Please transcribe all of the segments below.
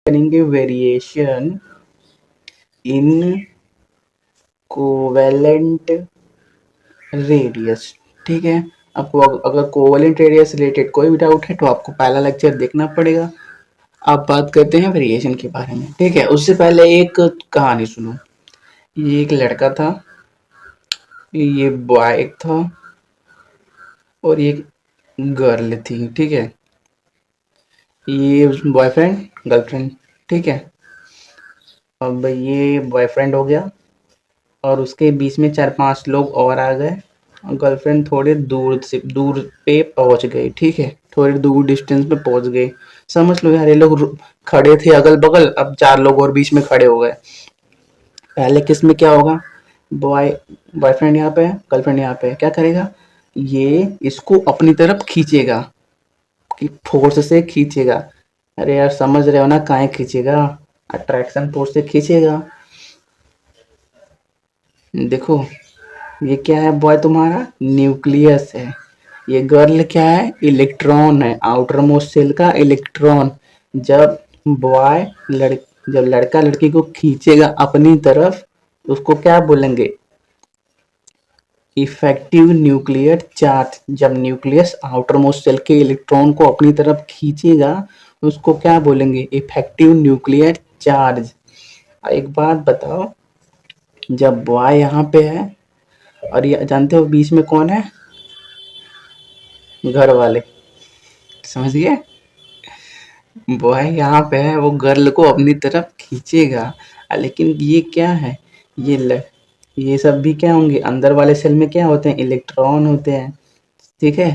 करेंगे variation in covalent radius. ठीक है, आपको अगर कोवेलेंट रेडियस रिलेटेड कोई भी डाउट है तो आपको पहला लेक्चर देखना पड़ेगा। आप बात करते हैं वेरिएशन के बारे में। ठीक है, उससे पहले एक कहानी सुनो। ये एक लड़का था, ये बॉय था और ये गर्ल थी। ठीक है, ये बॉयफ्रेंड गर्लफ्रेंड। ठीक है, अब ये बॉयफ्रेंड हो गया और उसके बीच में 4-5 लोग और आ गए। गर्लफ्रेंड थोड़े दूर पे पहुंच गई। ठीक है, थोड़ी दूर डिस्टेंस पे पहुंच गई। समझ लो यार, ये लोग खड़े थे अगल बगल, अब 4 लोग और बीच में खड़े हो गए। पहले किस में क्या होगा, बॉयफ्रेंड यहाँ पे है, गर्लफ्रेंड यहाँ पे है, क्या करेगा, ये इसको अपनी तरफ खींचेगा कि फोर्स से खींचेगा। अरे यार समझ रहे हो ना, काहे खींचेगा, अट्रैक्शन फोर्स से खींचेगा। देखो ये क्या है, बॉय तुम्हारा न्यूक्लियस है, ये गर्ल क्या है, इलेक्ट्रॉन है, आउटर मोस्ट सेल का इलेक्ट्रॉन। जब बॉय जब लड़का लड़की को खींचेगा अपनी तरफ, उसको क्या बोलेंगे, इफेक्टिव न्यूक्लियर चार्ज। जब न्यूक्लियस आउटर मोस्ट सेल के इलेक्ट्रॉन को अपनी तरफ खींचेगा, उसको क्या बोलेंगे, इफेक्टिव न्यूक्लियर चार्ज। एक बात बताओ, जब बॉय यहाँ पे है और ये जानते हो बीच में कौन है, घर वाले, समझ गए, बॉय यहाँ पे है, वो गर्ल को अपनी तरफ खींचेगा। लेकिन ये क्या है, ये सब भी क्या होंगे, अंदर वाले सेल में क्या होते हैं, इलेक्ट्रॉन होते हैं। ठीक है,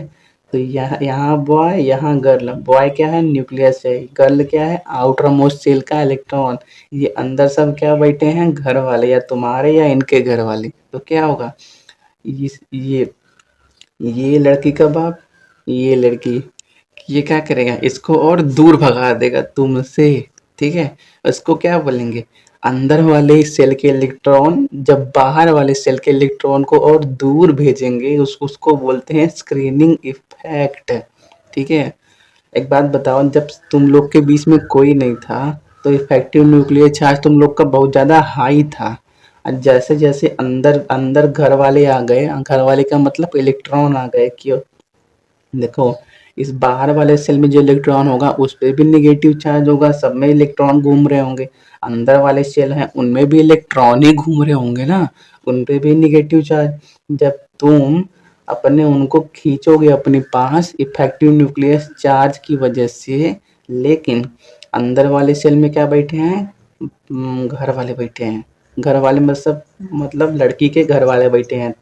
तो यहाँ बॉय यहाँ गर्ल, बॉय क्या है, न्यूक्लियस है, गर्ल क्या है, आउटर मोस्ट सेल का इलेक्ट्रॉन। ये अंदर सब क्या बैठे हैं, घर वाले, या तुम्हारे या इनके घर वाले। तो क्या होगा, ये लड़की का बाप, ये लड़की, ये क्या करेगा, इसको और दूर भगा देगा तुमसे। ठीक है, इसको क्या बोलेंगे, अंदर वाले सेल के इलेक्ट्रॉन जब बाहर वाले सेल के इलेक्ट्रॉन को और दूर भेजेंगे, उसको बोलते हैं स्क्रीनिंग इफेक्ट। ठीक है, एक बात बताओ, जब तुम लोग के बीच में कोई नहीं था तो इफेक्टिव न्यूक्लियर चार्ज तुम लोग का बहुत ज्यादा हाई था। और जैसे जैसे अंदर अंदर घर वाले आ गए, घर वाले का मतलब इलेक्ट्रॉन आ गए, क्यों, देखो इस बाहर वाले सेल में जो इलेक्ट्रॉन होगा उस पे भी निगेटिव चार्ज होगा, सब में इलेक्ट्रॉन घूम रहे होंगे। अंदर वाले सेल हैं उनमें भी इलेक्ट्रॉन ही घूम रहे होंगे ना, उन पे भी निगेटिव चार्ज। जब तुम अपने उनको खींचोगे अपने पास इफेक्टिव न्यूक्लियस चार्ज की वजह से, लेकिन अंदर वाले सेल में क्या बैठे हैं, घर वाले बैठे हैं। घर वाले मतलब लड़की के घर वाले बैठे हैं।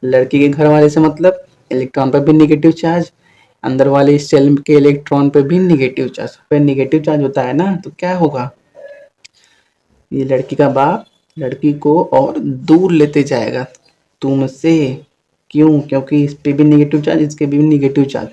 लड़की के घर वाले से मतलब इलेक्ट्रॉन पर भी निगेटिव चार्ज, अंदर वाले सेल के इलेक्ट्रॉन पे भी निगेटिव चार्ज, पे निगेटिव चार्ज होता है ना, तो क्या होगा, ये लड़की का बाप लड़की को और दूर लेते जाएगा तुमसे। क्यों, क्योंकि इस पे भी निगेटिव चार्ज, इसके भी निगेटिव चार्ज।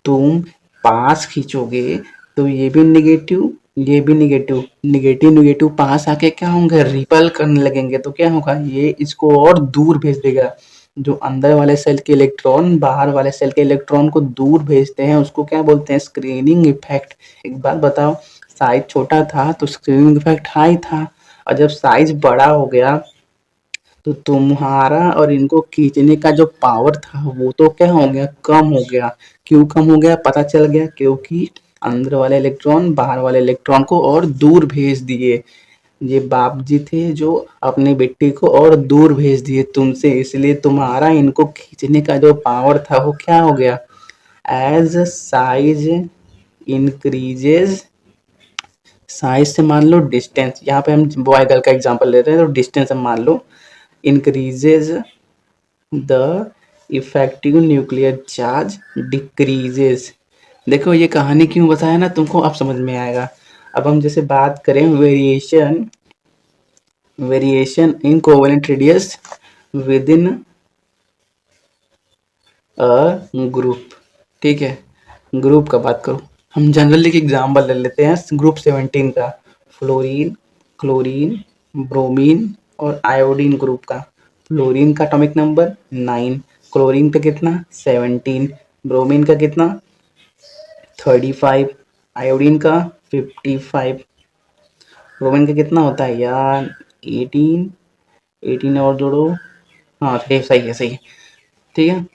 तुम पास खींचोगे तो ये भी निगेटिव, ये भी निगेटिव, निगेटिव निगेटिव पास आके क्या होंगे, रिपल करने लगेंगे। तो क्या होगा, ये इसको और दूर भेज देगा। जो अंदर वाले सेल के इलेक्ट्रॉन बाहर वाले सेल के इलेक्ट्रॉन को दूर भेजते हैं, उसको क्या बोलते हैं, स्क्रीनिंग इफेक्ट। एक बात बताओ, साइज छोटा था तो स्क्रीनिंग इफेक्ट हाई था, और जब साइज बड़ा हो गया तो तुम्हारा और इनको खींचने का जो पावर था वो तो क्या हो गया, कम हो गया। क्यों कम हो गया, पता चल गया, क्योंकि अंदर वाले इलेक्ट्रॉन बाहर वाले इलेक्ट्रॉन को और दूर भेज दिए। ये बाप जी थे जो अपनी बेटी को और दूर भेज दिए तुमसे, इसलिए तुम्हारा इनको खींचने का जो पावर था वो क्या हो गया, एज साइज इंक्रीजेज, साइज से मान लो डिस्टेंस, यहाँ पे हम बॉय गर्ल का एग्जांपल ले रहे हैं तो डिस्टेंस हम मान लो, increases the effective nuclear charge decreases. देखो ये कहानी क्यों बताया ना तुमको, अब समझ में आएगा। अब हम जैसे बात करें variation in covalent radius with in a group. ठीक है, ग्रुप का बात करो, हम जनरली एक एग्जाम्पल ले लेते हैं ग्रुप 17 का, फ्लोरीन, क्लोरीन, ब्रोमीन और आयोडीन ग्रुप का। फ्लोरीन का एटॉमिक नंबर 9, क्लोरीन का कितना 17, ब्रोमीन का कितना 35, आयोडीन का 55। ब्रोमीन का कितना होता है यार, 18, 18 और जोड़ो, हाँ सही है सही है, ठीक है।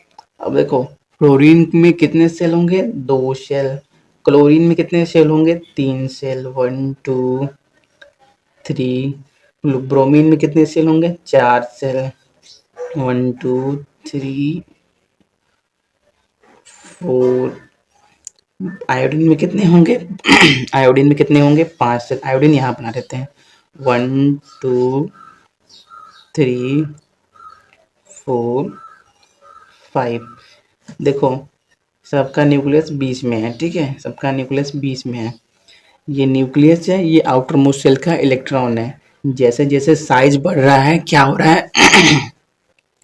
अब देखो फ्लोरीन में कितने सेल होंगे, 2 सेल। क्लोरीन में कितने सेल होंगे, 3 सेल, 1 2 3। ब्रोमीन में कितने सेल होंगे, 4 सेल, 1 2 3 4। आयोडीन में कितने होंगे आयोडीन में कितने होंगे, 5 सेल। आयोडीन यहाँ बना देते हैं, 1 2 3 4 5। देखो सबका न्यूक्लियस बीच में है, ठीक है, सबका न्यूक्लियस बीच में है। ये न्यूक्लियस है, ये आउटर मोस्ट सेल का इलेक्ट्रॉन है। जैसे जैसे साइज बढ़ रहा है क्या हो रहा है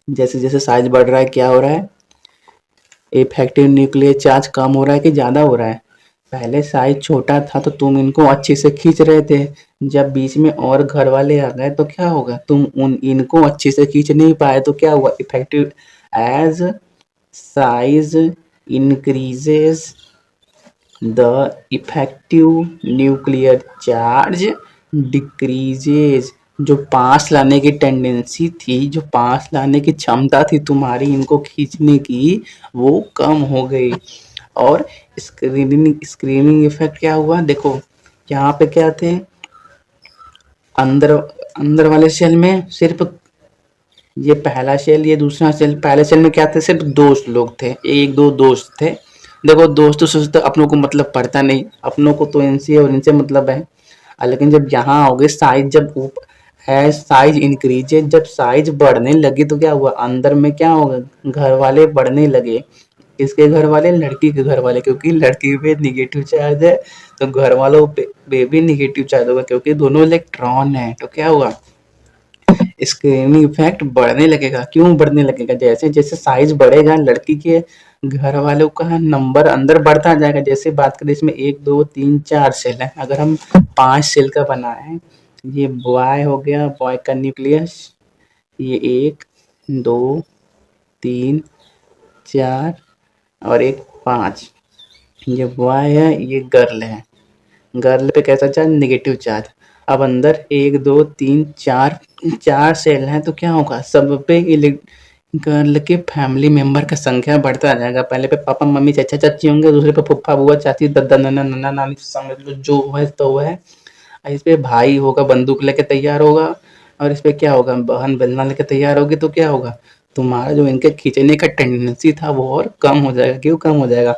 जैसे जैसे साइज बढ़ रहा है क्या हो रहा है, इफेक्टिव न्यूक्लियर चार्ज कम हो रहा है कि ज़्यादा हो रहा है। पहले साइज छोटा था तो तुम इनको अच्छे से खींच रहे थे, जब बीच में और घर वाले आ गए तो क्या होगा, तुम इनको अच्छे से खींच नहीं पाए तो क्या हुआ, effective as size increases the effective nuclear charge decreases. जो पास लाने की टेंडेंसी थी, जो पास लाने की क्षमता थी तुम्हारी इनको खींचने की, वो कम हो गई। और स्क्रीनिंग इफेक्ट क्या हुआ, देखो यहाँ पे क्या थे, अंदर अंदर वाले सेल में सिर्फ ये पहला सेल, ये दूसरा सेल। पहले सेल में क्या थे, सिर्फ दोस्त लोग थे, एक दो दोस्त थे। देखो दोस्तों से तो अपनों को मतलब पड़ता नहीं, अपनों को तो इनसे और इनसे मतलब है। लेकिन जब यहाँ आओगे साइज जब है, साइज इंक्रीज है, जब साइज बढ़ने लगी तो क्या हुआ, अंदर में क्या होगा, घर वाले बढ़ने लगे। किसके घर वाले, लड़की के घर वाले, क्योंकि लड़की पे निगेटिव चार्ज है तो घर वालों पे भी निगेटिव चार्ज होगा, क्योंकि दोनों इलेक्ट्रॉन है। तो क्या हुआ, स्क्रीनिंग इफेक्ट बढ़ने लगेगा। क्यों बढ़ने लगेगा, जैसे जैसे साइज बढ़ेगा लड़की के घर वालों का नंबर अंदर बढ़ता जाएगा। जैसे बात करें इसमें 1 2 3 4 सेल है, अगर हम 5 सेल का बनाए, ये बॉय हो गया, बॉय का न्यूक्लियस, ये 1 2 3 4 और एक 5, ये बॉय है, ये गर्ल है। गर्ल पे कैसा चार्ज, नेगेटिव चार्ज। अब अंदर 1 2 3 4 4 सेल हैं तो क्या होगा, सब पे गर्ल के फैमिली मेंबर का संख्या बढ़ता जाएगा। पहले पे पापा मम्मी चाचा चाची होंगे, दूसरे पे फुफ्फा बुआ चाची दादा नाना नाना नानी, समझ लो जो है तो है। इस पे भाई होगा, बंदूक लेके तैयार होगा। और इस पे क्या होगा, बहन बेलना लेके तैयार होगी। तो क्या होगा, तुम्हारा जो इनके खींचने का टेंडेंसी था वो और कम हो जाएगा। क्यों कम हो जाएगा,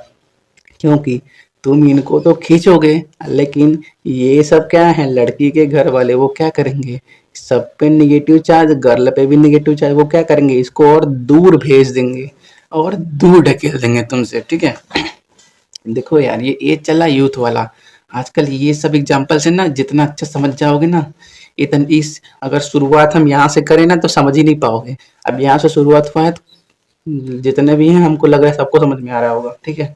क्योंकि तुम इनको तो खींचोगे, लेकिन ये सब क्या है, लड़की के घर वाले, वो क्या करेंगे, सब पे निगेटिव चार्ज, गर्ल पे भी निगेटिव चार्ज, वो क्या करेंगे, इसको और दूर भेज देंगे और दूर ढकेल देंगे तुमसे, ठीक है। देखो यार ये चला यूथ वाला। आजकल ये सब एग्जाम्पल से ना जितना अच्छा समझ जाओगे ना, इतन इस अगर शुरुआत हम यहाँ से करें ना तो समझ ही नहीं पाओगे। अब यहाँ से शुरुआत हुआ है तो जितने भी हैं हमको लग रहा है सबको समझ में आ रहा होगा, ठीक है।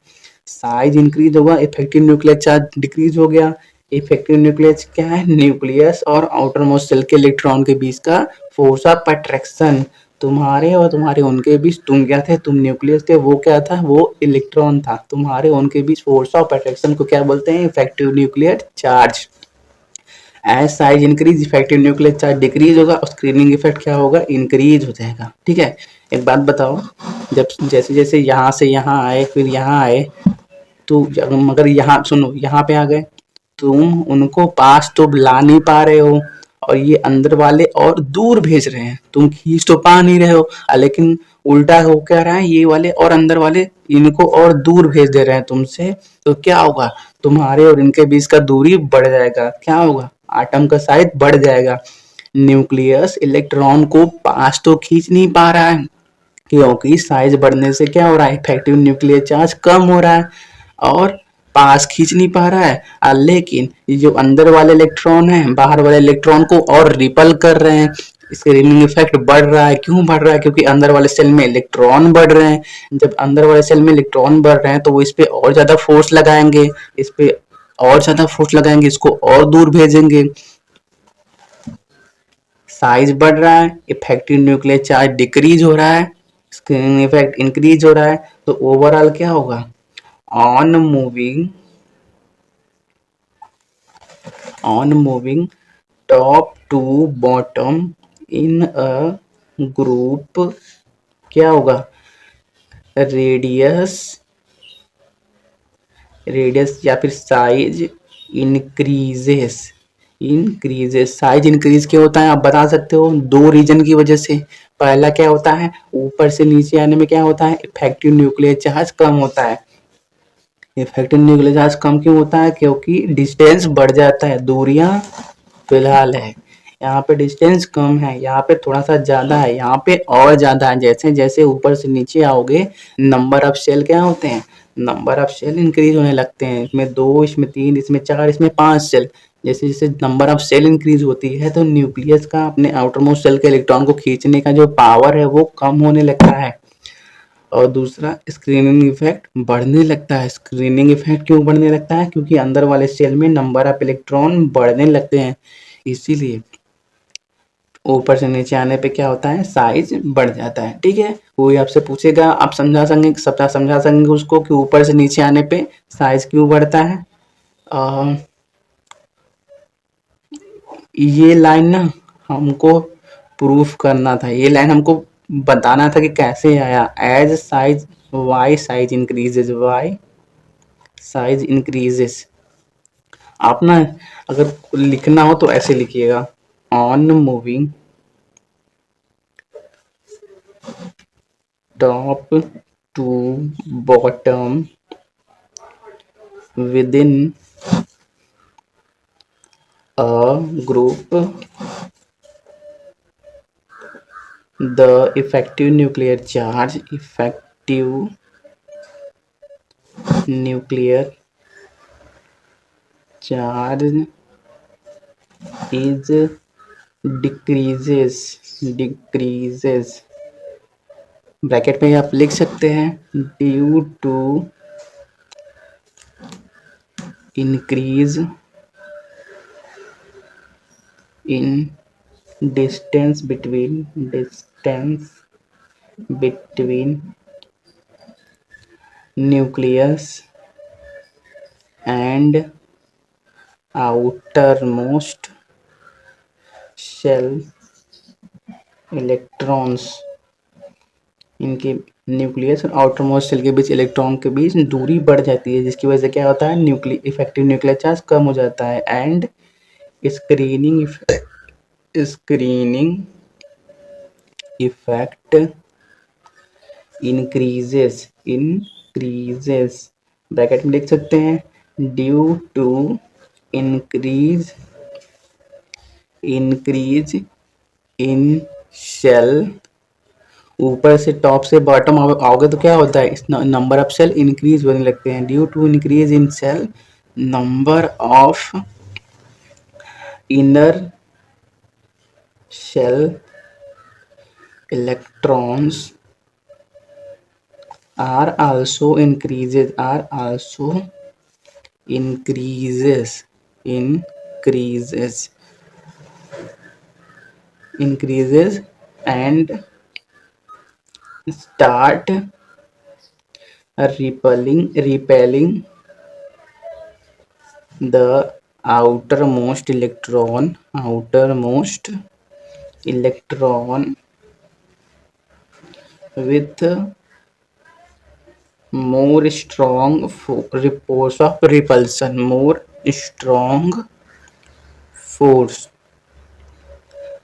साइज इंक्रीज होगा, इफेक्टिव न्यूक्लियर चार्ज डिक्रीज हो गया। इफेक्टिव न्यूक्लियर क्या है, न्यूक्लियस और आउटर मोस्ट सेल के इलेक्ट्रॉन के बीच का फोर्स ऑफ अट्रैक्शन। तुम्हारे और तुम्हारे उनके बीच, तुम क्या थे, तुम न्यूक्लियस थे, वो क्या था, वो इलेक्ट्रॉन था। तुम्हारे उनके बीच फोर्स ऑफ अट्रैक्शन को क्या बोलते हैं, effective nuclear charge. As size increase, effective nuclear charge decrease होगा और स्क्रीनिंग इफेक्ट क्या होगा, इंक्रीज हो जाएगा, ठीक है। एक बात बताओ, जब जैसे जैसे यहाँ से यहाँ आए फिर यहाँ आए, तो मगर यहाँ सुनो, यहाँ पे आ गए, तुम उनको पास तो ला नहीं पा रहे हो और ये अंदर वाले और दूर भेज रहे हैं, तुम खींच तो पा नहीं रहे हो, लेकिन उल्टा हो क्या रहा है, ये वाले और अंदर वाले इनको और दूर भेज दे रहे हैं तुमसे। तो क्या होगा, तुम्हारे और इनके बीच का दूरी बढ़ जाएगा। क्या होगा, आटम का साइज बढ़ जाएगा। न्यूक्लियस इलेक्ट्रॉन को पास तो खींच नहीं पा रहा है, क्योंकि साइज बढ़ने से क्या हो रहा है, इफेक्टिव न्यूक्लियर चार्ज कम हो रहा है और पास खींच नहीं पा रहा है। लेकिन ये जो अंदर वाले इलेक्ट्रॉन है बाहर वाले इलेक्ट्रॉन को और रिपल कर रहे हैं। इसके रिंग इफेक्ट बढ़ रहा है। क्यों बढ़ रहा है, क्योंकि अंदर वाले सेल में इलेक्ट्रॉन बढ़ रहे हैं। जब अंदर वाले सेल में इलेक्ट्रॉन बढ़ रहे हैं तो वो इस पे और ज्यादा फोर्स लगाएंगे, इस पे और ज्यादा फोर्स लगाएंगे, इसको और दूर भेजेंगे। साइज बढ़ रहा है, इफेक्टिव न्यूक्लियर चार्ज डिक्रीज हो रहा है, स्क्रीनिंग इफेक्ट इंक्रीज हो रहा है। तो ओवरऑल क्या होगा, on moving top to bottom in a group क्या होगा, रेडियस या फिर साइज इंक्रीजेस। साइज इंक्रीज क्या होता है आप बता सकते हो, दो रीजन की वजह से। पहला क्या होता है, ऊपर से नीचे आने में क्या होता है, इफेक्टिव न्यूक्लियर चार्ज कम होता है। इफेक्टिव न्यूक्लियर चार्ज कम क्यों होता है, क्योंकि डिस्टेंस बढ़ जाता है, दूरियां फिलहाल है, यहाँ पे डिस्टेंस कम है, यहाँ पे थोड़ा सा ज्यादा है, यहाँ पे और ज्यादा है। जैसे जैसे ऊपर से नीचे आओगे नंबर ऑफ सेल क्या होते हैं, नंबर ऑफ सेल इंक्रीज होने लगते हैं। इसमें 2, इसमें 3, इसमें 4, इसमें 5 सेल। जैसे जैसे नंबर ऑफ सेल इंक्रीज होती है तो न्यूक्लियस का अपने आउटर मोस्ट सेल के इलेक्ट्रॉन को खींचने का जो पावर है वो कम होने लगता है। और दूसरा स्क्रीनिंग इफेक्ट बढ़ने लगता है। स्क्रीनिंग इफेक्ट क्यों बढ़ने लगता है, क्योंकि अंदर वाले सेल में नंबर ऑफ इलेक्ट्रॉन बढ़ने लगते हैं, इसीलिए ऊपर से नीचे आने पे क्या होता है, साइज बढ़ जाता है। ठीक है, कोई आपसे पूछेगा आप समझा सकेंगे उसको कि ऊपर से नीचे आने पे साइज क्यों बढ़ता है। ये लाइन ना हमको प्रूफ करना था, ये लाइन हमको बताना था कि कैसे आया। As size why size increases, why size increases. आप ना अगर लिखना हो तो ऐसे लिखिएगा, on moving top to bottom within a group, the effective nuclear charge is decreases। Bracket में आप लिख सकते हैं due to increase in distance between nucleus and outermost shell electrons। इनके न्यूक्लियस और आउटर मोस्ट सेल के बीच इलेक्ट्रॉन के बीच दूरी बढ़ जाती है, जिसकी वजह से क्या होता है, इफेक्टिव न्यूक्लियर चार्ज कम हो जाता है। And screening effect increases bracket में लिख सकते हैं due to increase in shell. ऊपर से टॉप से बॉटम आओगे तो क्या होता है, नंबर ऑफ सेल इंक्रीज होने लगते हैं। Due to increase in shell number of inner shell electrons are also increases and start repelling the outermost electron with more strong force of repulsion,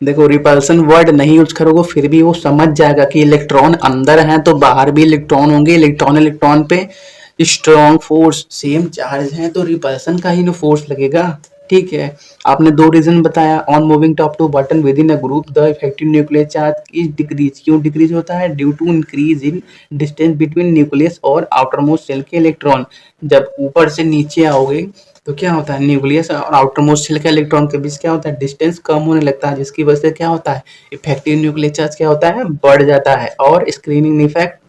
देखो रिपल्सन वर्ड नहीं use करोगे फिर भी वो समझ जाएगा कि इलेक्ट्रॉन अंदर है तो बाहर भी इलेक्ट्रॉन होंगे, इलेक्ट्रॉन पे स्ट्रॉन्ग फोर्स, सेम चार्ज है तो रिपल्सन का ही ना फोर्स लगेगा। ठीक है, आपने दो रीजन बताया, on moving top to bottom within a group the effective nuclear charge is decrease. क्यों डिक्रीज होता है, due to increase in distance between nucleus और आउटरमोस्ट सेल के इलेक्ट्रॉन। जब ऊपर से नीचे आओगे तो क्या होता है, न्यूक्लियस और आउटरमोस्ट सेल के इलेक्ट्रॉन के बीच क्या होता है, डिस्टेंस कम होने लगता है, जिसकी वजह से क्या होता है, इफेक्टिव न्यूक्लियर चार्ज क्या होता है, बढ़ जाता है और स्क्रीनिंग इफेक्टिव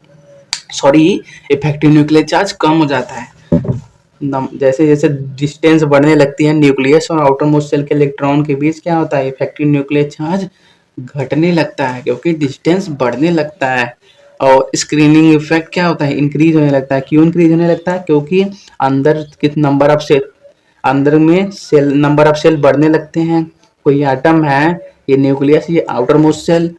न्यूक्लियर चार्ज कम हो जाता है। जैसे जैसे डिस्टेंस बढ़ने लगती है न्यूक्लियस और आउटर मोस्ट सेल के इलेक्ट्रॉन के बीच क्या होता है, इफेक्टिव न्यूक्लियर चार्ज घटने लगता है क्योंकि डिस्टेंस बढ़ने लगता है। और स्क्रीनिंग इफेक्ट क्या होता है, इंक्रीज होने लगता है। क्यों इंक्रीज होने लगता है, क्योंकि अंदर कितने नंबर ऑफ सेल, अंदर में सेल नंबर ऑफ सेल बढ़ने लगते हैं, कोई एटम है, ये न्यूक्लियस, ये आउटर मोस्ट सेल,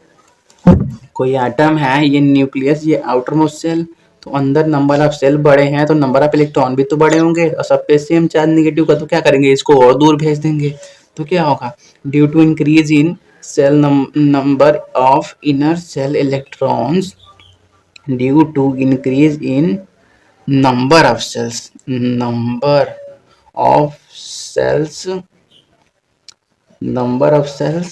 कोई एटम है, ये न्यूक्लियस, ये आउटर मोस्ट सेल, तो अंदर नंबर ऑफ सेल बड़े हैं तो नंबर ऑफ इलेक्ट्रॉन भी तो बड़े होंगे, और सब पे सेम चार्ज नेगेटिव का, तो क्या करेंगे, इसको और दूर भेज देंगे। तो क्या होगा, due to increase in shell number of inner shell electrons, due to increase in number of cells, number of cells, number of cells,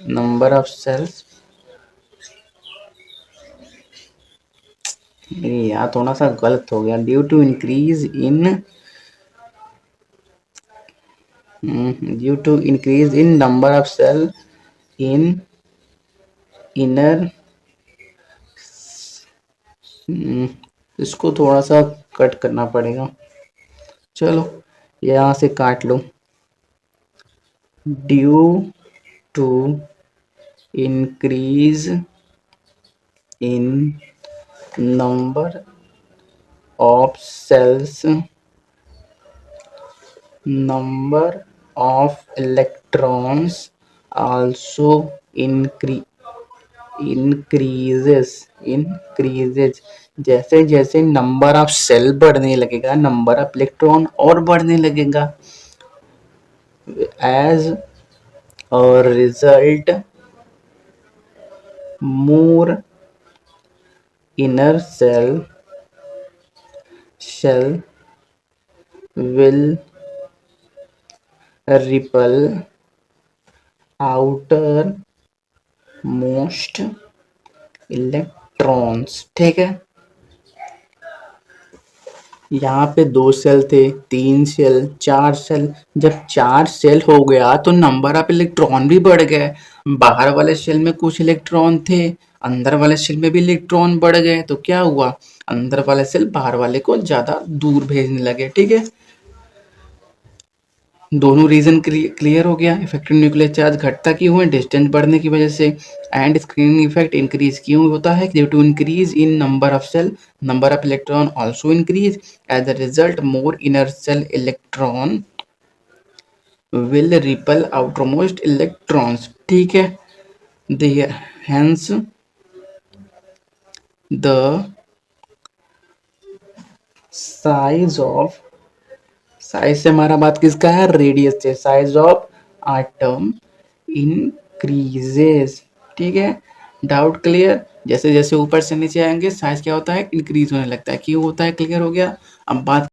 number of cells, यार थोड़ा सा गलत हो गया, due to increase in, due to increase in number of shell in inner, इसको थोड़ा सा cut करना पड़ेगा, चलो यहाँ से काट लो, due to increase in number of cells, number of electrons also increases, जैसे जैसे नंबर ऑफ सेल बढ़ने लगेगा नंबर ऑफ इलेक्ट्रॉन और बढ़ने लगेगा, as a result more inner shell will repel outer most electrons. ठीक है, यहाँ पे 2 सेल थे, 3 सेल, 4 सेल, जब 4 सेल हो गया तो नंबर ऑफ इलेक्ट्रॉन भी बढ़ गए, बाहर वाले सेल में कुछ इलेक्ट्रॉन थे, अंदर वाले सेल में भी इलेक्ट्रॉन बढ़ गए, तो क्या हुआ, अंदर वाले सेल बाहर वाले को ज्यादा दूर भेजने लगे। ठीक है, दोनों रीजन क्लियर हो गया। इफेक्टिव न्यूक्लियर चार्ज घटता क्यों है, डिस्टेंस बढ़ने की वजह से, एंड स्क्रीनिंग इफेक्ट इंक्रीज क्यों होता है, due to increase in number of shell, number of electron also increase, as a result more inner shell electron will repel outermost electrons. ठीक है, hence the size of, size से हमारा बात किसका है, रेडियस से, साइज ऑफ एटम इंक्रीजेस। ठीक है, डाउट क्लियर, जैसे जैसे ऊपर से नीचे आएंगे साइज क्या होता है, इंक्रीज होने लगता है, क्यों होता है, क्लियर हो गया। अब बात